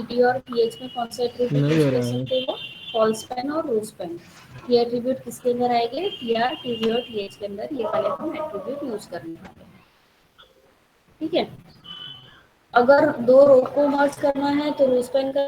T और pH में कौन सा एट्रीब्यूट नहीं यूज हो कर रहा है। सकते हो? फॉल स्पैन और रो स्पैन। ये एट्रीब्यूट किसके अंदर आएंगे? टी आर, टीवी और टीएच के अंदर ये वाले हम एट्रीब्यूट यूज करने वाले हैं। ठीक है। अगर दो रो को मर्ज करना है तो रो स्पैन का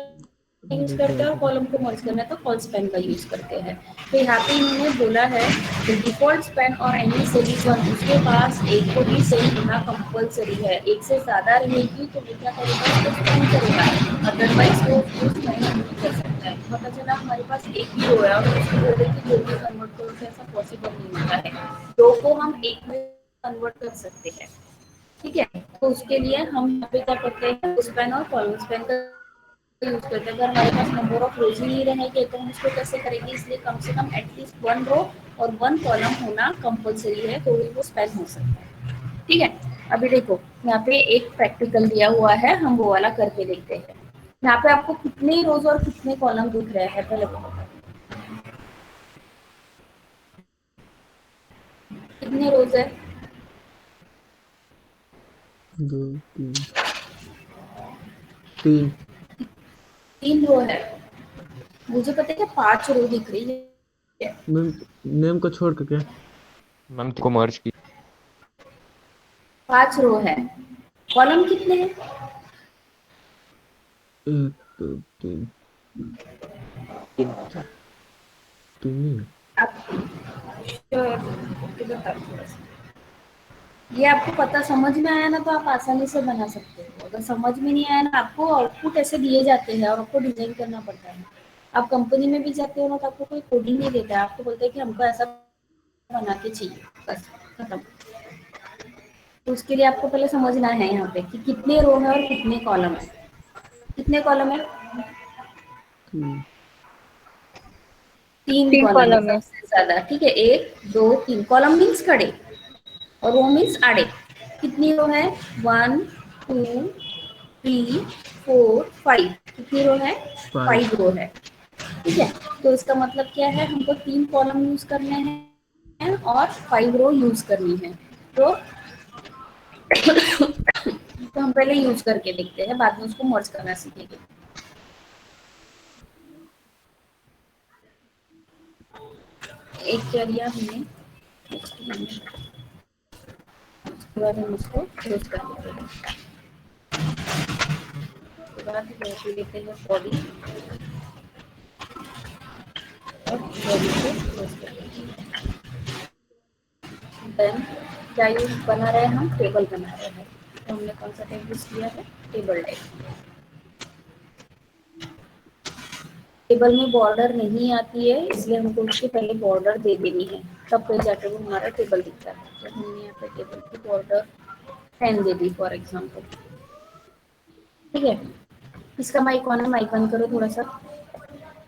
यूज रुको करते हैं, और रुको। कॉलम को मर्ज करना है तो फॉल स्पैन का यूज करते हैं। तो यहाँ पे इन्होंने बोला है कि डिफॉल्ट स्पैन और एनी सेल वन, उसके पास एक को भी सेल होना कंपलसरी है। एक से ज्यादा रहेगी तो वो क्या करेगा? उसको स्पैन करेगा, अदरवाइज वो उसको स्पैन नहीं कर सकता है। पता चला हमारे पास एक ही रो है और उसको बोले कि दो में कन्वर्ट करो, तो ऐसा पॉसिबल नहीं होता है। दो को हम एक में कन्वर्ट कर सकते हैं। ठीक है। तो उसके लिए हम यहाँ पे क्या करते हैं? स्पैन और कॉलम स्पैन का यूज करते हैं। अगर हमारे पास नंबर ऑफ रोज ही नहीं रहेंगे तो हम इसको कैसे करेंगे? इसलिए कम से कम एटलीस्ट वन रो और वन कॉलम होना कंपलसरी है, तो वो स्पैन हो सकता है। ठीक है। अभी देखो यहाँ पे एक प्रैक्टिकल दिया हुआ है, हम वो वाला करके देखते हैं। यहाँ पे आपको कितने रोज और कितने कॉलम दिख रहे हैं पहले बताओ? कितने रोज है? दो, तीन, तीन। तीन रो है। मुझे पता है कि पांच रो दिख रही है। नेम, नेम को छोड़ के क्या? मैम को मर्ज की। पांच रो है। कॉलम कितने हैं? एक, दो, तीन। तीन। तीन ही है। आप तो बताओ थोड़ा सा। ये आपको पता समझ में आया ना, तो आप आसानी से बना सकते हो। अगर समझ में नहीं आया ना, आपको आउटपुट ऐसे दिए जाते हैं और आपको डिजाइन करना पड़ता है। आप कंपनी में भी जाते हो ना, तो आपको कोई कोडिंग नहीं देता है, आपको बोलते हैं कि हमको ऐसा बना के चाहिए, बस खत्म। तो उसके लिए आपको पहले समझना है यहाँ पे कि कितने रो है और कितने कॉलम है। कितने कॉलम है? तीन। तीन तीन कॉलम है कॉलम है। सबसे ज्यादा। ठीक है, एक दो तीन। कॉलम मीन्स खड़े और रो मीन्स आड़े। कितनी रो है? One, two, three, four, five. कितनी रो है? फाइव। फाइव रो है। ठीक है। तो इसका मतलब क्या है? हमको तीन कॉलम यूज करने हैं और फाइव रो यूज करनी है। तो तो हम पहले यूज करके देखते हैं, बाद में उसको मर्ज करना सीखेंगे। एक क्या लिया हमने, उसके बाद हम उसको यूज कर लेते हैं। उसके बाद लेते हैं बॉडी और बॉडी को यूज कर लेते हैं। देन क्या यूज बना रहे हैं? हम टेबल बना रहे हैं। तो हमने कौन सा टाइप यूज किया है? Table type. टेबल में बॉर्डर नहीं आती है, इसलिए हमको उसके पहले बॉर्डर दे देनी है, तब पे जाके वो हमारा टेबल दिखता है। तो हमने यहाँ पे टेबल की border 10 they the for example. ठीक है। इसका माइकॉन है, माइकॉन करो थोड़ा सा।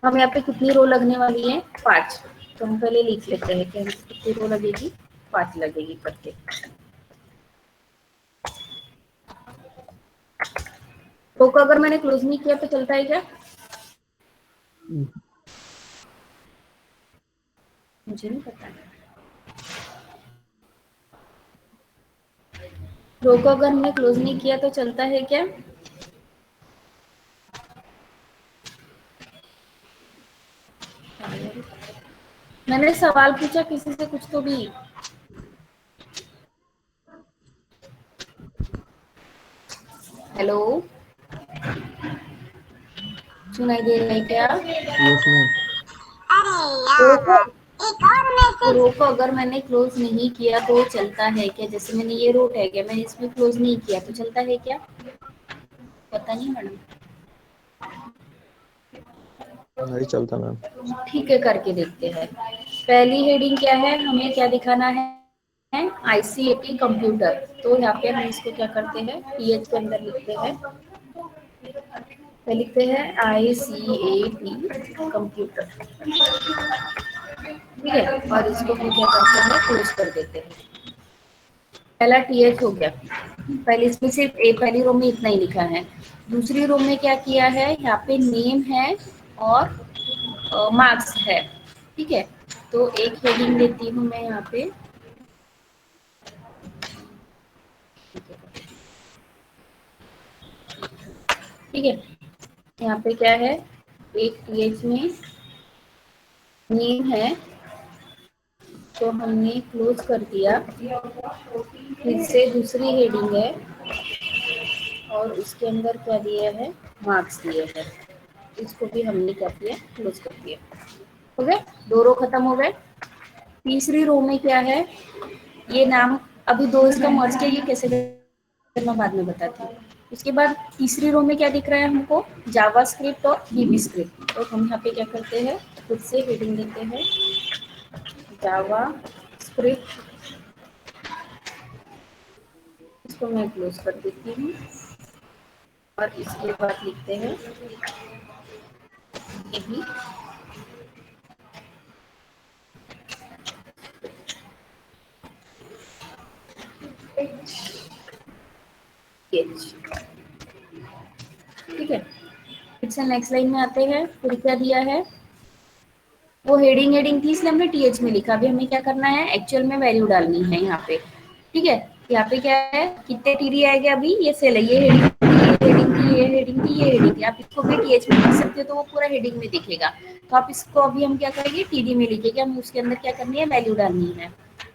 हम यहाँ पे कितनी रो लगने वाली है? पांच। तो हम पहले लिख लेते हैं कि हम कितनी रो लगेगी? पांच लगेगी करके। रो को अगर मैंने क्लोज नहीं किया तो चलता है क्या? मुझे नहीं पता। रो को अगर हमने क्लोज नहीं किया तो चलता है क्या? मैंने सवाल पूछा किसी से कुछ तो भी। हेलो, सुनाई दे रहा है क्या? Yes ma'am. रो को रो को अगर मैंने क्लोज नहीं किया तो चलता है क्या? जैसे मैंने ये रो टैग है, मैंने इसमें क्लोज नहीं किया तो चलता है क्या? पता नहीं मैडम। नहीं चलता मैम। ठीक है, करके देखते हैं। पहली हेडिंग क्या है? हमें क्या दिखाना है? ICAT computer. तो यहाँ पे हम इसको क्या करते हैं? पीएच के अंदर लिखते हैं। लिखते हैं आईसीएटी कंप्यूटर। ठीक है। और इसको हम क्या करते हैं? क्लोज कर देते हैं। पहला टीएच हो गया। पहले इसमें सिर्फ पहली रो में इतना ही लिखा है। दूसरी रो में क्या किया है? यहाँ पे नेम है और मार्क्स है। ठीक है। तो एक हेडिंग देती हूँ मैं यहाँ पे। ठीक है। यहाँ पे क्या है, एक टीएच में नेम है तो हमने क्लोज कर दिया। फिर से दूसरी हेडिंग है और उसके अंदर क्या दिया है, मार्क्स दिए हैं, इसको भी हमने क्या किया, क्लोज कर दिया। हो गए, 2 रो खत्म हो गए। तीसरी रो में क्या है, ये नाम अभी 2 इसका मर्ज किया, ये कैसे करना बाद में बताती हूँ। उसके बाद तीसरी रो में क्या दिख रहा है हमको, जावा स्क्रिप्ट और वीबी स्क्रिप्ट। तो हम यहाँ पे क्या करते हैं, खुद से हेडिंग देते हैं जावा स्क्रिप्ट, इसको मैं क्लोज कर देती हूँ और इसके बाद लिखते हैं ये भी ठीक है। फिर से नेक्स्ट लाइन में आते हैं, फिर क्या दिया है, वो हेडिंग थी इसलिए हमने टीएच में लिखा। अभी हमें क्या करना है, एक्चुअल में वैल्यू डालनी है यहाँ पे। ठीक है, यहाँ पे क्या है, कितने टीडी आएंगे, अभी ये सेल है, ये हेडिंग थी, ये हेडिंग थी, ये हेडिंग थी। आप इसको भी टीएच में लिख सकते हो तो वो पूरा हेडिंग में दिखेगा। तो आप इसको अभी हम क्या करेंगे, टीडी में लिखेंगे, हम उसके अंदर क्या करनी है, वैल्यू डालनी है।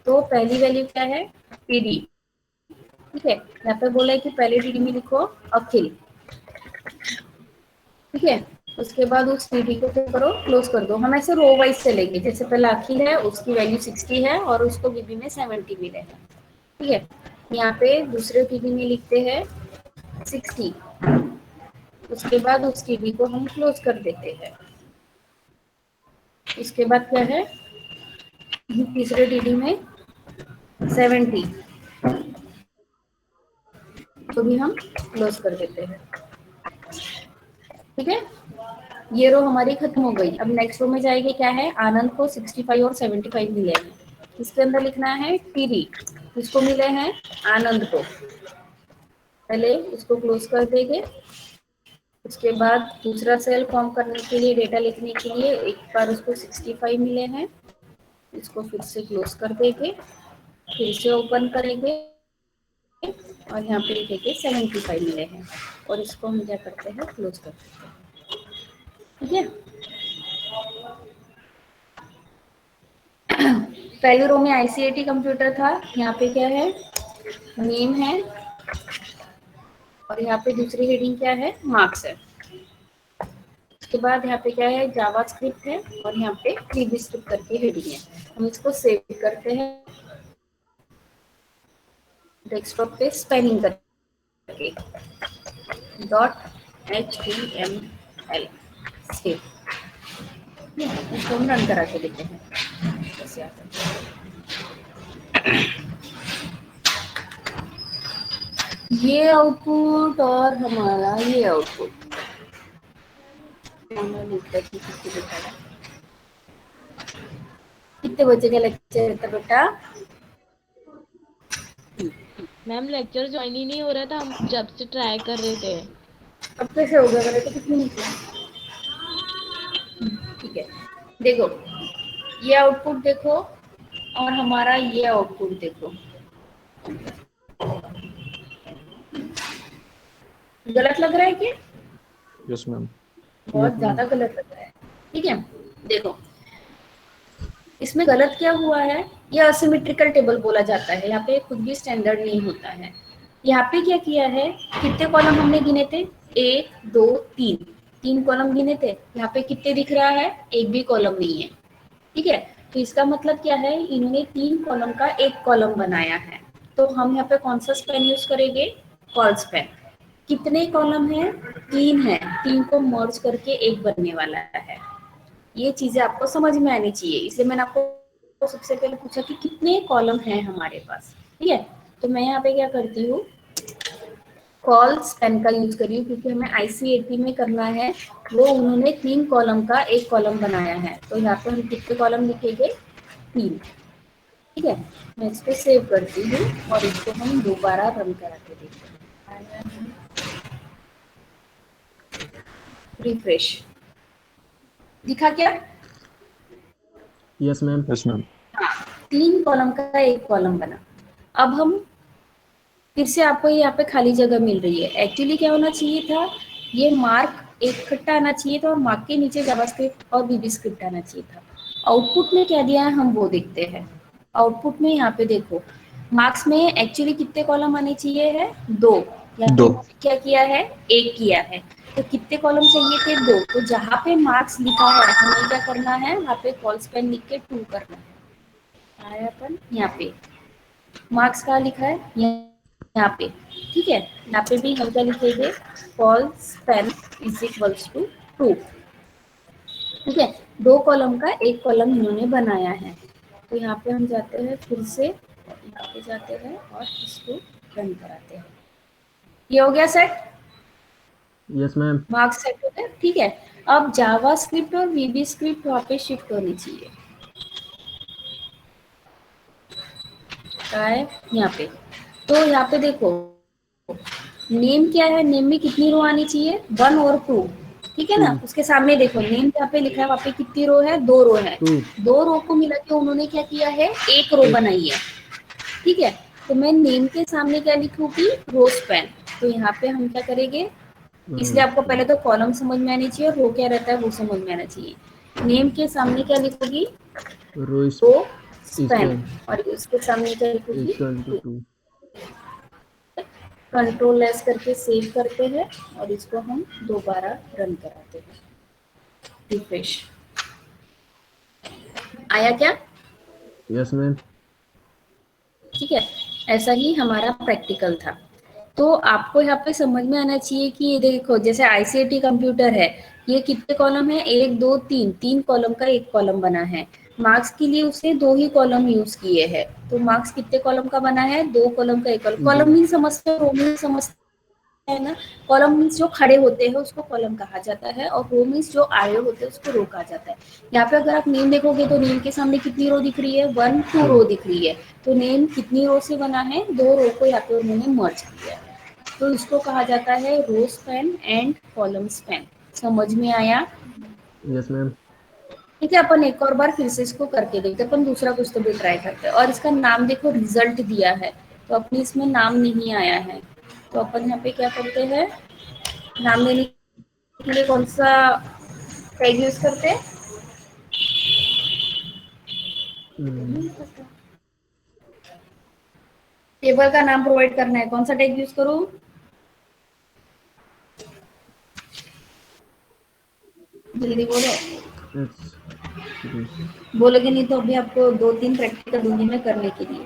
तो पहली वैल्यू क्या है, टीडी। ठीक है, यहाँ पे बोला है कि पहले टीडी में लिखो अखिल। ठीक है, उसके बाद उस टीडी को क्या करो, क्लोज कर दो। हम ऐसे रो वाइज चलेंगे, जैसे पहले अखिल है, उसकी वैल्यू 60 है और उसको बीबी में 70 मिले हैं। ठीक है, यहाँ पे दूसरे टीडी में लिखते हैं 60, उसके बाद उस टीडी को हम क्लोज कर देते हैं। इसके बाद क्या है, तीसरे टीडी में 70 तो भी हम क्लोज कर देते हैं। ठीक है, ये रो हमारी खत्म हो गई। अब नेक्स्ट रो में जाएगी, क्या है, आनंद को 65 और 75 मिले हैं। इसके अंदर लिखना है टीडी, इसको मिले हैं आनंद को, पहले इसको क्लोज कर देंगे। उसके बाद दूसरा सेल फॉर्म करने के लिए, डेटा लिखने के लिए एक बार उसको 65 मिले हैं, इसको फिर से क्लोज कर देंगे, फिर से ओपन करेंगे और यहाँ पे लिखेंगे 75 मिले हैं और इसको हम क्या करते हैं, क्लोज कर देते हैं। ठीक है, पहले रो में आईसीआईटी कंप्यूटर था, यहाँ पे क्या है, नेम है और यहाँ पे दूसरी हेडिंग क्या है, मार्क्स है। उसके बाद यहाँ पे क्या है, जावा स्क्रिप्ट है और यहाँ पे वीबी स्क्रिप्ट करके हेडिंग है। हम इसको सेव करते हैं डेस्कटॉप पे, स्पेलिंग करके .html सेव। इसको हम रन करा के देते हैं कैसे आता है। ये आउटपुट और हमारा ये आउटपुट, कितने बच्चे का लेक्चर था बेटा? मैम लेक्चर ज्वाइन ही नहीं हो रहा था, हम जब से ट्राई कर रहे थे। अब कैसे हो गया, मेरे तो कुछ नहीं निकला। ठीक है, देखो ये आउटपुट देखो और हमारा ये आउटपुट देखो, गलत लग रहा है क्या? Yes ma'am. बहुत ज्यादा गलत लग रहा है। ठीक है, देखो इसमें गलत क्या हुआ है, ये असिमेट्रिकल टेबल बोला जाता है, यहाँ पे खुद भी स्टैंडर्ड नहीं होता है। यहाँ पे क्या किया है, कितने कॉलम हमने गिने थे, 1 2 3, 3 कॉलम गिने थे। यहाँ पे कितने दिख रहा है, एक भी कॉलम नहीं है। ठीक है, तो इसका मतलब क्या है, इन्होंने 3 कॉलम का एक कॉलम बनाया है। तो हम यहाँ पे कौन सा स्पेन यूज करेंगे, कॉल स्पेन। कितने कॉलम है, 3 है, 3 को मर्ज करके एक बनने वाला है। ये चीजें आपको समझ में आनी चाहिए, इसलिए मैंने आपको सबसे पहले पूछा कि कितने कॉलम हैं हमारे पास। ठीक है, तो मैं यहाँ पे क्या करती हूँ, कॉल स्पेन का यूज करी हूँ, क्योंकि हमें आईसीएटी में करना है। वो उन्होंने 3 कॉलम का एक कॉलम बनाया है, तो यहाँ पे हम कितने कॉलम लिखेंगे, 3। ठीक है, मैं इसको सेव करती हूँ और इसको हम दोबारा रन करा के देखते हैं। रिफ्रेश, दिखा क्या? Yes ma'am. Yes ma'am. 3 column का एक कॉलम बना। अब हम फिर से, आपको यहाँ पे खाली जगह मिल रही है। एक्चुअली क्या होना चाहिए था, ये मार्क इकट्ठा आना चाहिए था और मार्क के नीचे जावास्क्रिप्ट और वीबी स्क्रिप्ट आना चाहिए था। आउटपुट में क्या दिया है हम वो देखते हैं। आउटपुट में यहाँ पे देखो, मार्क्स में एक्चुअली कितने कॉलम आने चाहिए है, 2। यहाँ पे दो। क्या किया है, 1 किया है। तो कितने कॉलम चाहिए थे, 2। तो जहाँ पे मार्क्स लिखा है हमें क्या करना है, वहाँ पे कॉल स्पेन लिख के 2 करना है। आया अपन यहाँ पे मार्क्स का लिखा है यहाँ पे, ठीक है। यहाँ पे भी हम क्या लिखेंगे, col span is equals to 2, ठीक है। 2 कॉलम का 1 कॉलम इन्होंने बनाया है। तो यहाँ पे हम जाते हैं फिर से, यहाँ पे जाते हैं और इसको रन कराते हैं। ये हो गया set, yes ma'am. Marks set हो गया, ठीक है। अब जावा स्क्रिप्ट और वीबी स्क्रिप्ट वहाँ पे शिफ्ट होनी चाहिए, है यहाँ पे। तो यहाँ पे देखो नेम क्या है, नेम में कितनी रो आनी चाहिए, 1 और 2, ठीक है ना। 2 उसके सामने देखो नेम यहाँ पे लिखा है, वहाँ पे कितनी रो है, 2 रो है। 2 2 रो को मिला के उन्होंने क्या किया है, 1 रो 1 बनाई है, ठीक है। तो मैं नेम के सामने क्या लिखूंगी, रो स्पैन। तो यहाँ पे हम क्या करेंगे, इसलिए आपको पहले तो कॉलम समझ में आनी चाहिए और रो क्या रहता है वो समझ में आना चाहिए। नेम के सामने क्या लिखोगी, रो रो स्पैन, स्पैन और उसके सामने क्या लिखोगी, इक्वल टू 2। कंट्रोल एस करके सेव करते हैं और इसको हम दोबारा रन कराते हैं, रिफ्रेश। आया क्या, यस मैम। ठीक है। ऐसा ही हमारा प्रैक्टिकल था। तो आपको यहाँ पे समझ में आना चाहिए कि ये देखो जैसे आईसीटी कंप्यूटर है, ये कितने कॉलम है, 1 2 3, 3 कॉलम का 1 कॉलम बना है। मार्क्स के लिए उसने 2 ही कॉलम यूज किए हैं। तो मार्क्स कितने कॉलम का बना है, 2 कॉलम का 1 कॉलम। 2 कॉलम नहीं समझते हो, रो नहीं समझते है ना। कॉलम मीन्स जो खड़े होते हैं उसको कॉलम कहा जाता है, और रो मीन्स जो आए होते हैं उसको रो कहा जाता है। यहाँ पे अगर आप नेम देखोगे तो नेम के सामने कितनी रो दिख रही है, 1 2 रो दिख रही है। तो नेम कितनी रो से बना है, 2 रो को यहाँ पे उन्होंने मर्ज किया है। तो इसको कहा जाता है row span and column span. समझ में आया, यस मैम। ठीक है। अपन एक और बार फिर से इसको करके देखते हैं, अपन दूसरा कुछ तो भी ट्राई करते हैं। और इसका नाम देखो, रिजल्ट दिया है तो अपनी इसमें नाम नहीं आया है। तो अपन यहाँ पे क्या करते हैं, नाम देने के लिए कौन सा टैग यूज करते हैं, टेबल का नाम प्रोवाइड करना है, कौन सा टैग यूज करूं, जल्दी बोलो। एक्स 3। बोलोगे नहीं तो अभी आपको 2 3 प्रैक्टिकल दूंगी मैं करने के लिए।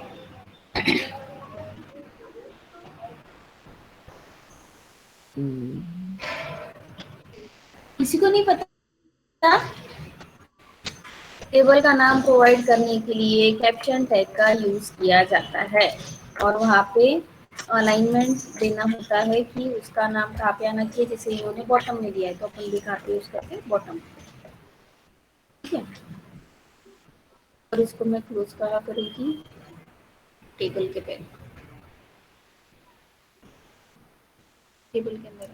किसी को नहीं पता, टेबल का नाम प्रोवाइड करने के लिए कैप्शन टैग का यूज किया जाता है, और वहाँ पे अलाइनमेंट देना होता है कि उसका नाम कहाँ पे आना चाहिए। जैसे इन्होंने बॉटम में दिया है तो अपन दिखाते यूज करते बॉटम, ठीक है। और इसको मैं क्लोज करा करूँगी टेबल के पे, टेबल के अंदर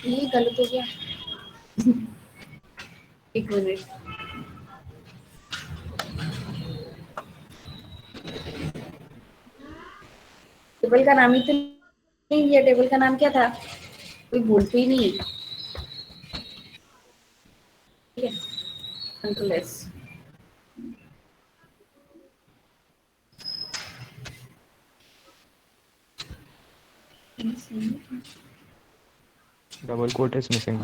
ये गलत हो गया। एक मिनट, टेबल का नाम ही तो नहीं दिया, टेबल का नाम क्या था, कोई बोलते ही नहीं, ठीक है। Control S, double quote is missing.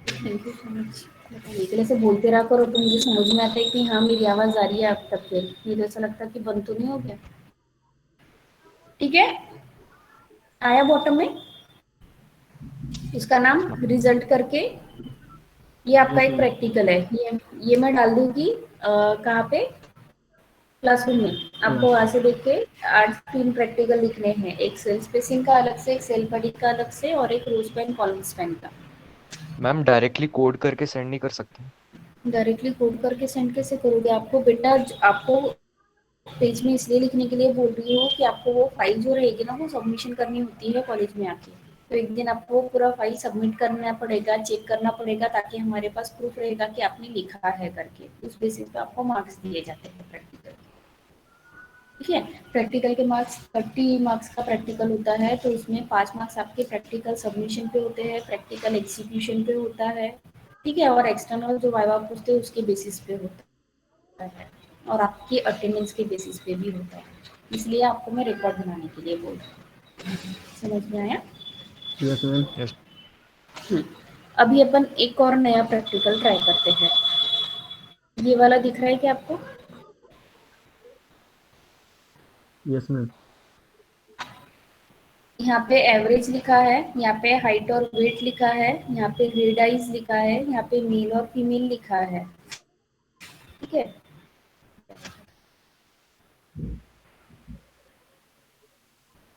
Thank you so much. निकले से बोलते रहा करो तो मुझे समझ में आता है कि हाँ मेरी आवाज आ रही है आप तक। फिर मुझे ऐसा लगता है कि बंद तो नहीं हो गया, ठीक है। आया बॉटम में, उसका नाम रिजल्ट करके, ये आपका यस एक मैम। प्रैक्टिकल है। ये मैं डाल दूंगी कहाँ पे, क्लासरूम में। आपको वहां से देख के 8 3 प्रैक्टिकल लिखने हैं, एक सेल स्पेसिंग का अलग से, एक सेल बडी का अलग से, और एक रोज पेन कॉलम पेन का। मैम डायरेक्टली कोड करके सेंड नहीं कर सकते? डायरेक्टली कोड करके सेंड कैसे करोगे, आपको बेटा आपको पेज में इसलिए लिखने के लिए बोल रही हूँ कि आपको वो फाइल जो रहेगी ना वो सबमिशन करनी होती है कॉलेज में आके। तो एक दिन आपको पूरा फाइल सबमिट करना पड़ेगा, चेक करना पड़ेगा, ताकि हमारे पास प्रूफ रहेगा कि आपने लिखा है करके। उस बेसिस पे आपको मार्क्स दिए जाते हैं प्रैक्टिकल। ठीक है, प्रैक्टिकल के मार्क्स 30 मार्क्स का प्रैक्टिकल होता है, तो उसमें 5 मार्क्स आपके प्रैक्टिकल सबमिशन पे होते हैं, प्रैक्टिकल एग्जीक्यूशन पे होता है। ठीक है, और एक्सटर्नल जो वाइवा पूछते हैं उसके बेसिस पे होता है, और आपकी अटेंडेंस के बेसिस पे भी होता है। इसलिए आपको मैं रिकॉर्ड बनाने के लिए बोल रही हूँ। समझ में आया? Yes ma'am. यस। हम्म, अभी अपन एक और नया प्रैक्टिकल ट्राई करते हैं। ये वाला दिख रहा है क्या आपको? Yes ma'am. यहाँ पे एवरेज लिखा है, यहाँ पे हाइट और वेट लिखा है, यहाँ पे ग्रेड आइज लिखा है, यहाँ पे मेल और फीमेल लिखा है। ठीक है,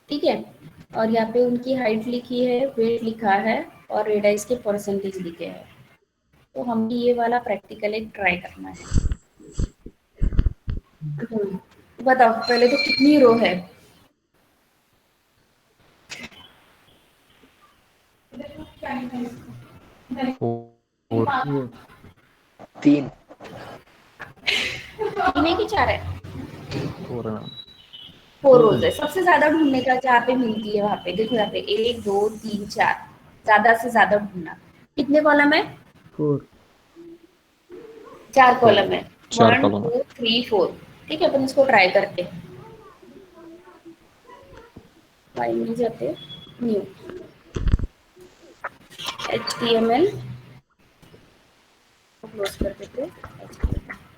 ठीक है, और यहाँ पे उनकी हाइट लिखी है, वेट लिखा है, और रेड आइज के परसेंटेज लिखे हैं। तो हमें ये वाला प्रैक्टिकल एक ट्राई करना है। बताओ पहले तो कितनी रो है? 4। 4। 3। तीन है कि चार है? 4 है मैम। 4 4 रोज है। है। सबसे ज्यादा ढूंढने का जहाँ पे मिलती है वहां पे देखो, यहाँ पे 1 2 3 4, ज्यादा से ज्यादा ढूंढना। कितने कॉलम है? 4। 4 4। कॉलम है। 4 1 कॉलम है। 2 3 4। ठीक है, अपन इसको ट्राई करते हैं। फाइल में जाते, न्यू, HTML क्लोज कर देते।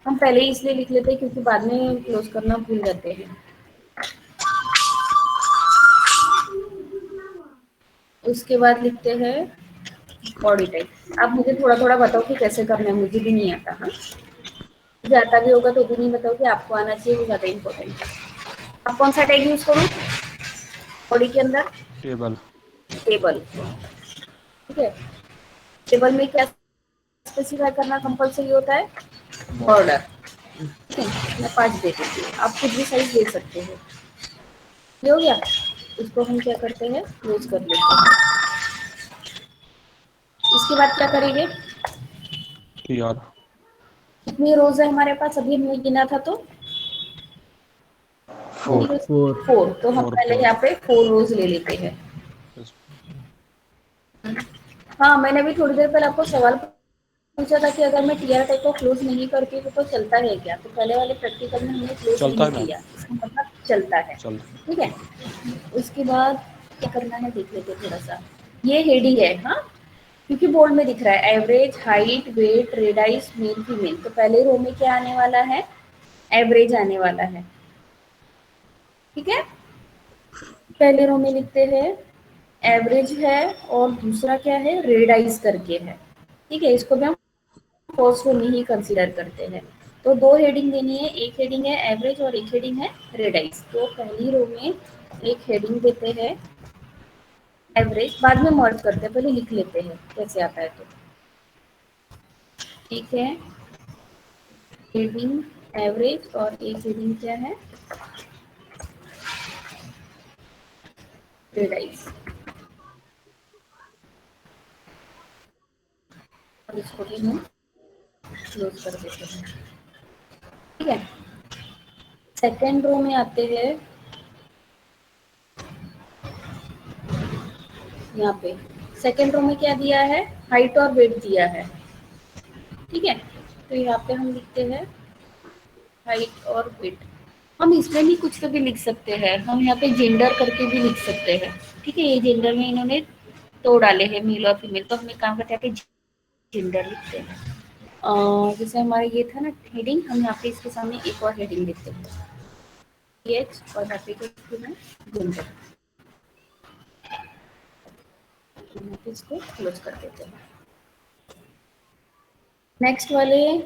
हम पहले ही इसलिए लिख लेते हैं क्योंकि बाद में क्लोज करना भूल जाते हैं। उसके बाद लिखते हैं बॉडी टाइप। आप मुझे थोड़ा थोड़ा बताओ कि कैसे करना है, मुझे भी नहीं आता। हाँ, मुझे आता भी होगा तो भी नहीं बताओ, कि आपको आना चाहिए वो ज़्यादा इम्पोर्टेंट है। आप कौन सा टैग यूज करूँ बॉडी के अंदर? टेबल। टेबल। ठीक है, टेबल में क्या स्पेसिफाई करना कंपलसरी होता है? बॉर्डर। बॉर्डर। ठीक है, मैं 5 दे देती हूँ, आप खुद भी साइज दे सकते हो। ये हो गया। इसको हम क्या करते हैं, क्लोज कर लेते हैं। इसके बाद क्या करेंगे? TR। कितनी रोज है हमारे पास? अभी हमने गिना था तो 4। 4। 4। तो हम 4 पहले 4। यहाँ पे 4 रोज ले लेते हैं। यस। हाँ, मैंने भी थोड़ी देर पहले आपको सवाल पूछा था कि अगर मैं टीआर टाइप को क्लोज नहीं करती तो चलता है क्या? तो पहले वाले प्रैक्टिकल में हमने क्लोज चलता नहीं है मैम। किया, इसका मतलब चलता है। चलता ठीक है, उसके बाद क्या करना है देख लेते थोड़ा सा। ये हेडिंग है, हाँ, क्योंकि बोर्ड में दिख रहा है average, height, weight, radius, male, female. तो पहले रो में क्या आने वाला है? एवरेज आने वाला है। ठीक है, पहले रो में लिखते हैं एवरेज है, और दूसरा क्या है? रेडाइज करके है। ठीक है, इसको भी हम फर्स्ट रो में ही कंसीडर करते हैं। तो 2 हेडिंग देनी है, एक हेडिंग है एवरेज और एक हेडिंग है रेडाइज। तो पहली रो में एक हेडिंग देते हैं एवरेज, बाद में मर्ज करते हैं, पहले लिख लेते हैं कैसे आता है। तो ठीक है, हेडिंग एवरेज और एक हेडिंग क्या है? रेडाइज। और इसको भी हम क्लोज कर देते हैं। ठीक है, सेकेंड रो में आते हैं। यहाँ पे सेकेंड रो में क्या दिया है? हाइट और वेट दिया है। ठीक है, तो यहाँ पे हम लिखते हैं हाइट और वेट। हम इसमें भी कुछ तो भी लिख सकते हैं, हम यहाँ पे जेंडर करके भी लिख सकते हैं। ठीक है, ये जेंडर में इन्होंने तो डाले हैं मेल और फीमेल, तो हम एक काम करते हैं यहाँ पे जेंडर लिखते हैं। जैसे हमारा ये था ना हेडिंग, हम यहाँ पे इसके सामने एक और हेडिंग लिखते हैं एच, और यहाँ पे जेंडर। इसको क्लोज कर देते हैं। नेक्स्ट वाले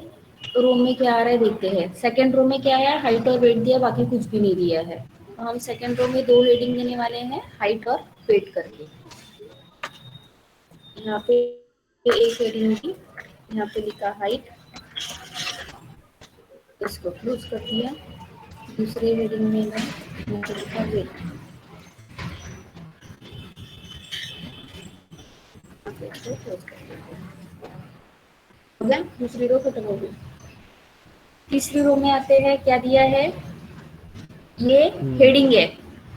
रो में क्या आ रहा है देखते हैं। सेकंड रो में क्या है? हाइट और वेट दिया, बाकी कुछ भी नहीं दिया है। तो हम सेकंड रो में 2 हेडिंग देने वाले हैं, हाइट और वेट करके। यहाँ पे एक हेडिंग की, यहाँ पे लिखा हाइट, इसको क्लोज कर दिया। दूसरे हेडिंग में मैं नीचे लिखा वेट। हो गया, दूसरी रो खत्म हो गई। तीसरी रो में आते हैं, क्या दिया है, ये हेडिंग है,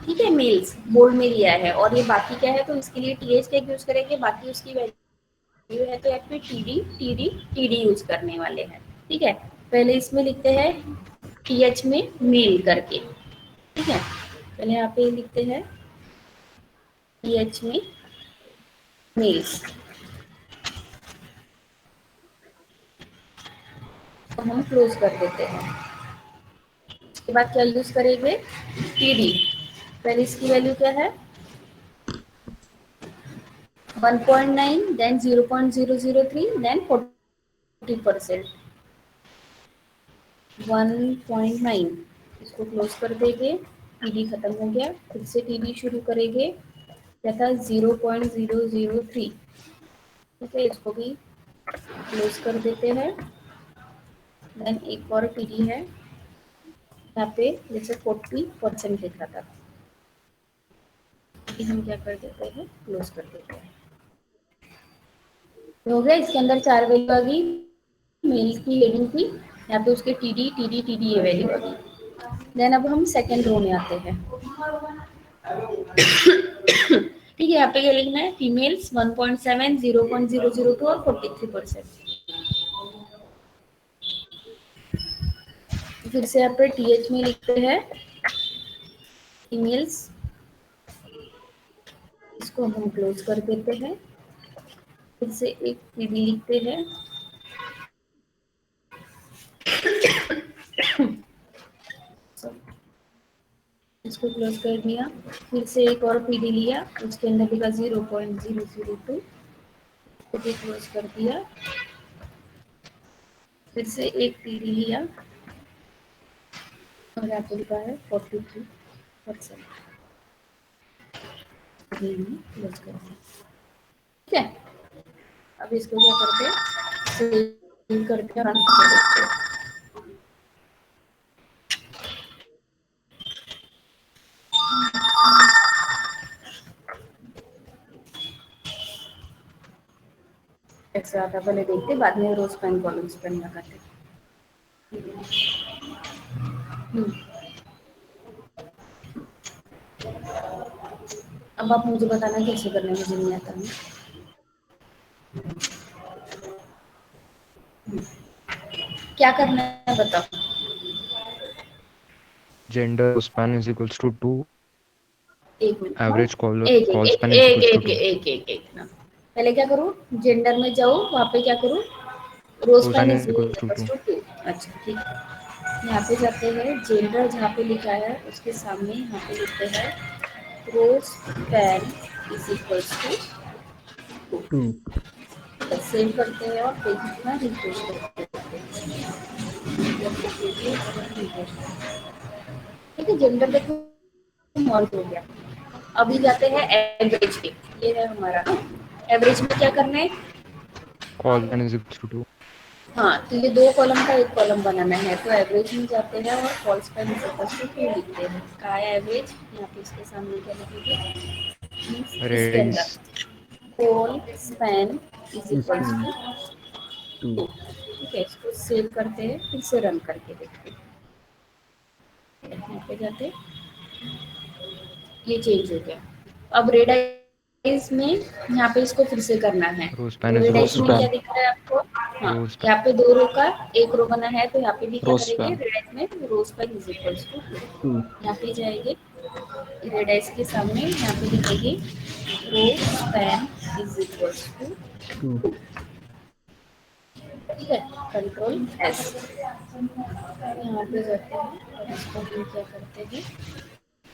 ठीक है, मेल्स बोल्ड में दिया है, और ये बाकी क्या है, तो इसके लिए टीएच टैग यूज करेंगे, बाकी उसकी वैल्यू है तो या फिर टीडी टीडी टीडी यूज करने वाले हैं, ठीक है। पहले इसमें लिखते हैं टीएच में मेल करके, ठीक है, पहले यहाँ पे लिखते हैं टीएच में मेल्स, तो हम क्लोज कर देते हैं। उसके बाद क्या यूज करेंगे, टीडी, पहले इसकी वैल्यू क्या है 1.9, देन 0.003, देन 40%, 1.9, इसको क्लोज कर देंगे, टीडी खत्म हो गया, फिर से टीडी शुरू करेंगे, क्या था 0.003, ठीक है, इसको भी क्लोज कर देते हैं। देन एक और टीडी है, यहाँ पे जैसे 40% लिखा था, कि हम क्या कर देते हैं, क्लोज कर देते हैं। तो हो गया, इसके अंदर 4 वैल्यू आ गई, मेल की हेडिंग की, यहाँ पे उसके टीडी टीडी टीडी ये वैल्यू आ गई। देन अब हम सेकेंड रो में आते हैं, ठीक है, यहाँ पे क्या लिखना है, फीमेल्स 1.7, 0.002 और 43%। फिर से यहाँ पे टीएच में लिखते हैं फीमेल्स, इसको हम क्लोज कर देते हैं, फिर से एक टीडी लिखते हैं, इसको क्लोज कर दिया, फिर से एक और पीडी लिया, उसके अंदर लिखा 0.002, इसको भी क्लोज कर दिया, फिर से एक पीडी लिया, और यहाँ पे लिखा है 43%, क्लोज कर दिया, ठीक है। अब इसको क्या करते हैं, सेव करके रन कर देते हैं। ऐसे आता, पहले देखते, बाद में रोज पेन कॉलम्स पेन लगाते। अब आप मुझे बताना कैसे करना है, मुझे नहीं आता है। क्या करना है बताओ। Gender span is equals to 2. एक मिनट, हाँ, Average call एक एक call एक span is एक equals to एक 2. एक एक एक ना, पहले क्या करूँ, जेंडर में जाऊँ, वहाँ पे क्या करूँ, रोज Call pen span is is equals to 2. 2। अच्छा ठीक है, यहाँ पे जाते हैं, जेंडर जहाँ पे लिखा है उसके सामने यहाँ पे लिखते हैं rowspan is equals to 2. Save करते हैं और पेज अपना रिफ्रेश करते हैं। ठीक है, जेंडर देखो मॉर्क हो गया। अभी जाते हैं एवरेज पे, ये है हमारा एवरेज में क्या करना है, Call span is equals to 2. हाँ, तो ये 2 कॉलम का 1 कॉलम बनाना है, तो एवरेज में जाते हैं और falls pen is equals to 2 लिखते हैं। कहाँ है एवरेज, यहाँ पे इसके सामने क्या लिखेंगे, इसके अंदर Raise col span is Is equals equal to 2, to ठीक है, इसको सेव करते हैं, फिर से रन करके देखते हैं। यहाँ पे जाते, ये चेंज हो गया। अब रेडाइज में यहाँ पे इसको फिर से करना है, row तो span is रेडाइज equals रोज to में 2. क्या 2 दिख रहा है आपको, हाँ, Row span. यहाँ पे 2 रो का 1 रो बना है, तो यहाँ पे भी क्या रोज करेंगे, पेन रेडाइज में रोज पेन इज इक्वल्स टू 2, 2. यहाँ पे जाएंगे, रेडाइज के सामने यहाँ पे लिखेंगे रोज पेन इज इक्वल्स टू 2. 2, ठीक है, कंट्रोल एस, यहाँ पे जाते हैं और इसको भी क्या करते हैं,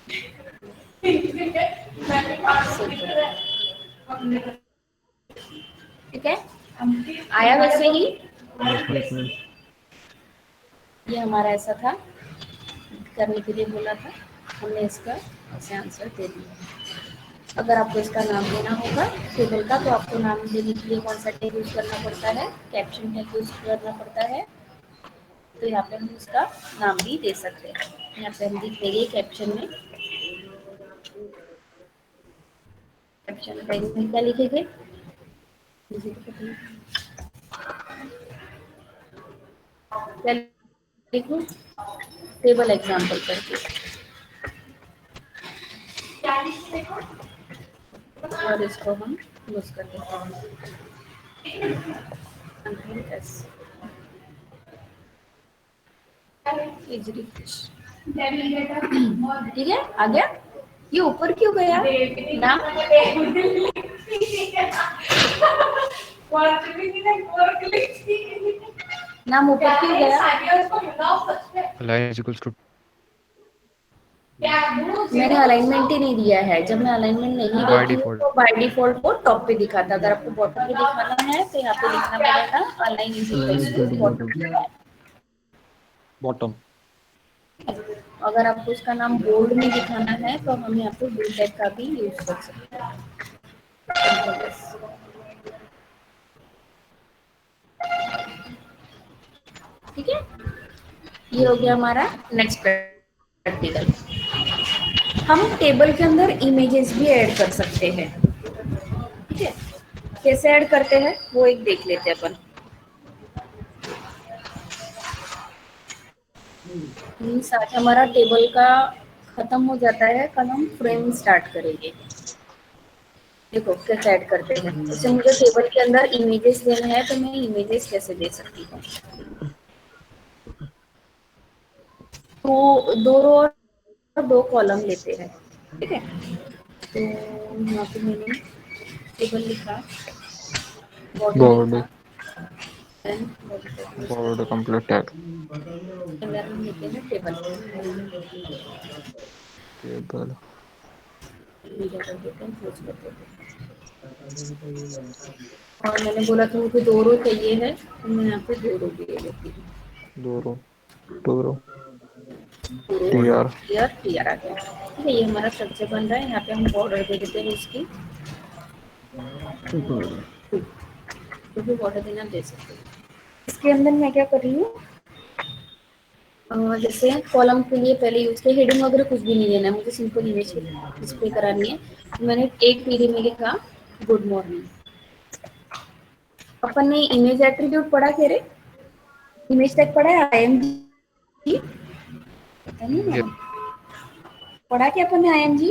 सेव करते हैं। ठीक है, आया वैसे ही, Yes, ma'am. Yes, ma'am. ये हमारा ऐसा था, करने के लिए बोला था, हमने इसका ऐसे आंसर दे दिया। अगर आपको इसका नाम देना होगा टेबल का, तो आपको नाम देने के लिए कौन सा टैग यूज करना पड़ता है, कैप्शन टैग यूज करना पड़ता है, तो यहाँ पे हम उसका नाम भी दे सकते हैं। यहाँ पे हम लिख देंगे कैप्शन में, कैप्शन में क्या लिखेंगे, क्या लिखूं, टेबल एग्जाम्पल करके, और इसको हम यूज कर देते हैं। ठीक है, आ गया। ये ऊपर क्यों गया नाम? नाम ऊपर क्यों गया? Line is equals to मैंने अलाइनमेंट ही नहीं दिया है। जब मैं अलाइनमेंट नहीं By देती हूँ default. तो बाय डिफॉल्ट वो टॉप पे दिखाता है। अगर आपको बॉटम पे दिखाना है तो यहाँ पे लिखना पड़ेगा align is equals to bottom. Bottom. अगर आपको उसका नाम बोल्ड में दिखाना है तो हम यहाँ पे बोल्ड टैग का भी यूज कर सकते हैं। ठीक है, ये हो गया हमारा नेक्स्ट प्रैक्टिकल। हम टेबल के अंदर इमेजेस भी ऐड कर सकते हैं। ठीक है, कैसे ऐड करते हैं वो एक देख लेते हैं अपन। मीन्स आज हमारा टेबल का खत्म हो जाता है, कल हम फ्रेम स्टार्ट करेंगे। देखो कैसे ऐड करते हैं। जैसे मुझे टेबल के अंदर इमेजेस देना है तो मैं इमेजेस कैसे दे सकती हूँ। तो 2 रो और 2 कॉलम लेते हैं। ठीक है, तो यहाँ पे मैंने टेबल लिखा, बॉडी board. लिखा, Board complete tag. अंदर हम लेते हैं टेबल, Table. मीडिया कर देते हैं, क्लोज कर देते हैं। और मैंने बोला था मुझे 2 रो चाहिए है तो मैं यहाँ पे 2 रो भी ले लेती हूँ। 2 row. 2 row. 2 रो TR. क्लियर आ गया। ठीक है, ये हमारा स्ट्रक्चर बन रहा है। यहाँ पे हम बॉर्डर दे देते हैं इसकी, तो भी बॉर्डर देना दे सकते हैं। इसके अंदर मैं क्या कर रही हूँ, जैसे कॉलम के लिए पहले यूज किया, हेडिंग वगैरह कुछ भी नहीं लेना है मुझे, सिंपल इमेज डिस्प्ले करानी है। तो मैंने एक पीडी में लिखा गुड मॉर्निंग। अपन ने इमेज एट्रीब्यूट पढ़ा क्या रे, इमेज टैग पढ़ा है IMG, पता नहीं Yes. ना पढ़ा क्या अपन ने IMG,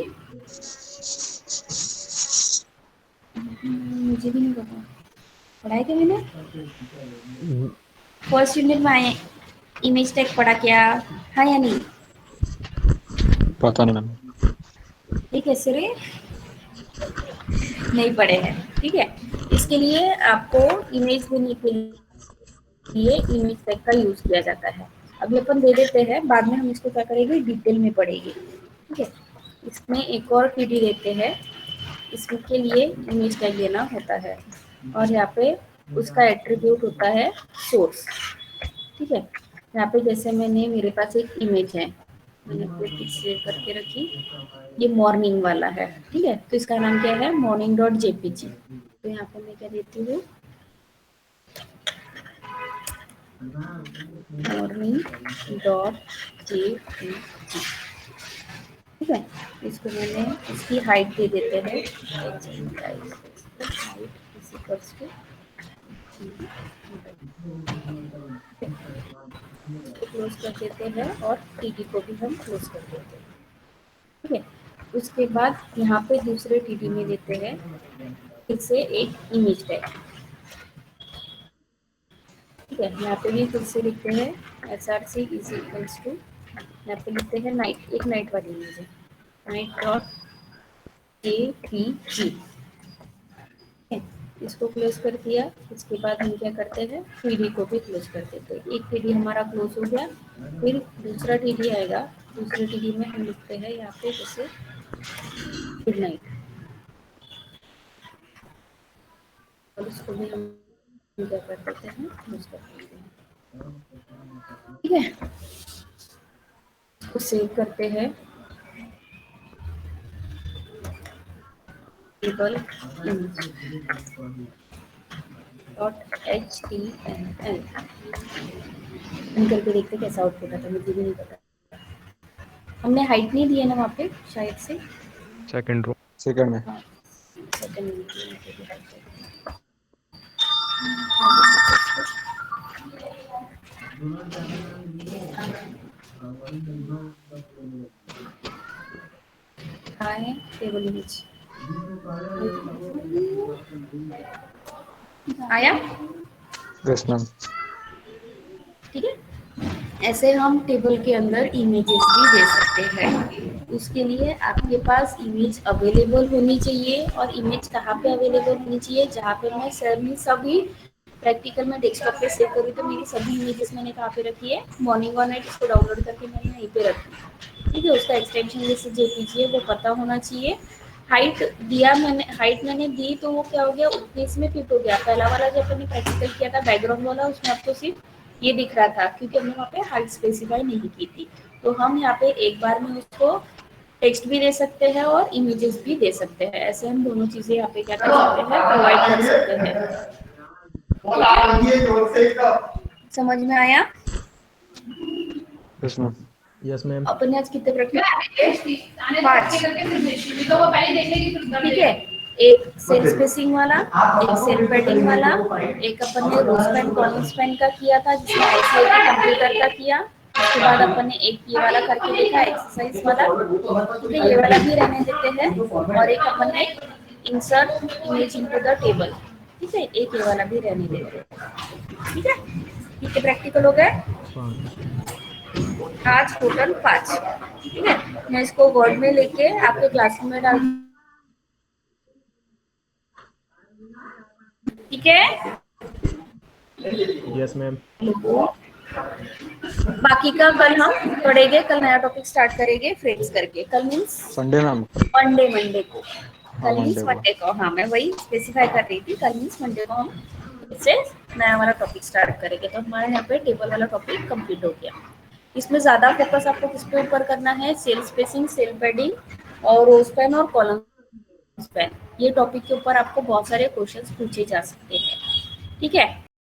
मुझे भी नहीं पता पढ़ा है क्या मैंने। फर्स्ट यूनिट में इमेज टैग पढ़ा क्या, हाँ या नहीं? पता नहीं मैम। ये कैसे रे, नहीं पढ़े हैं। ठीक है, इसके लिए आपको इमेज देने के लिए इमेज टैग का यूज किया जाता है। अभी अपन दे देते हैं, बाद में हम इसको क्या करेंगे डिटेल में पढ़ेंगे। ठीक है, इसमें एक और पीडी देते हैं, इसके लिए इमेज टैग देना होता है और यहाँ पे उसका एट्रीब्यूट होता है सोर्स। ठीक है, यहाँ पे जैसे मेरे पास एक इमेज है, मैंने अपने पिक सेव करके रखी, ये मॉर्निंग वाला है। ठीक है, तो इसका नाम क्या है, morning.jpg। तो यहाँ पे मैं क्या देती हूँ, morning.jpg। ठीक है, इसको मैंने इसकी हाइट दे देते हैं, क्लोज कर देते हैं और टीडी को भी हम क्लोज कर देते हैं। ठीक है, उसके बाद यहाँ पे दूसरे टीडी में देते हैं फिर से एक इमेज टैग। ठीक है, यहाँ पे भी फिर से लिखते हैं SRC इज इक्वल्स टू, यहाँ पे लिखते हैं नाइट, एक नाइट वाली इमेज है, night.jpg। इसको क्लोज कर दिया। इसके बाद हम क्या करते हैं, टीडी को भी क्लोज कर देते हैं। एक टीडी हमारा क्लोज हो गया, फिर दूसरा टीडी आएगा, दूसरे टीडी में हम लिखते हैं यहाँ पे जैसे गुड नाइट, और इसको भी हम क्या कर देते हैं, क्लोज कर देते हैं। ठीक है, इसको सेव करते हैं, टेबल .html। रन करके देखते कैसा आउटपुट आता है, मुझे भी नहीं पता। हमने हाइट नहीं दी है ना वहाँ पे शायद से। Second row. सेकंड में हाँ सेकंड में कहाँ है टेबल इमेज आया। Yes ma'am. ठीक है, ऐसे हम टेबल के अंदर इमेजेस भी दे सकते हैं। उसके लिए आपके पास इमेज अवेलेबल होनी चाहिए, और इमेज कहाँ पे अवेलेबल होनी चाहिए, जहाँ पे मैं सभी प्रैक्टिकल में डेस्कटॉप पे सेव करूँ तो मेरी सभी इमेजेस मैंने कहाँ पे रखी है, मॉर्निंग और नाइट इसको डाउनलोड करके मैंने यहीं पे रखी है। ठीक है, उसका एक्सटेंशन जैसे जेपीजी है वो पता होना चाहिए। हाइट दिया मैंने, हाइट मैंने दी तो वो क्या हो गया, उतने इसमें फिट हो गया। पहला वाला जब मैंने प्रैक्टिकल किया था बैकग्राउंड वाला, उसमें आपको सिर्फ ये दिख रहा था क्योंकि हमने वहाँ पे हाइट स्पेसिफाई नहीं की थी। तो हम यहाँ पे एक बार में उसको टेक्स्ट भी दे सकते हैं और इमेजेस भी दे सकते हैं। ऐसे हम दोनों चीजें यहाँ पे क्या कर सकते हैं, प्रोवाइड कर सकते हैं। समझ में आया? Yes ma'am. Yes ma'am. अपन ने आज कितने प्रैक्टिस? 5। ठीक है, एक सेल स्पेसिंग वाला, एक सेल पैडिंग वाला, एक अपन ने रो स्पैन कॉलम स्पैन का किया था जिसमें आईसीआईटी कंप्यूटर का किया। उसके बाद अपन ने एक ये वाला करके देखा एक्सरसाइज वाला। ठीक है, ये वाला भी रहने देते हैं। और एक अपन ने insert image into the table. ठीक है, एक ये वाला भी रहने देते हैं। ठीक है, ठीक है, प्रैक्टिकल हो गए 5। आज टोटल 5। ठीक है, मैं इसको वर्ड में लेके आपके क्लासरूम में डाल। ठीक है, यस मैम। बाकी का कल हम पढ़ेंगे। कल नया टॉपिक स्टार्ट करेंगे फ्रेम्स करके। कल मीन्स संडे मैम। मंडे को। हाँ कल मीन्स मंडे को। हाँ, मैं वही स्पेसिफाई कर रही थी। कल मीन्स मंडे को हम इससे नया वाला टॉपिक स्टार्ट करेंगे। तो हमारे यहाँ पे टेबल वाला टॉपिक कंप्लीट हो गया। इसमें ज्यादा फोकस आपको किसके ऊपर करना है, सेल स्पेसिंग, सेल पैडिंग और रो स्पैन और कॉलम स्पैन। ये टॉपिक के ऊपर आपको बहुत सारे क्वेश्चंस पूछे जा सकते हैं। ठीक है।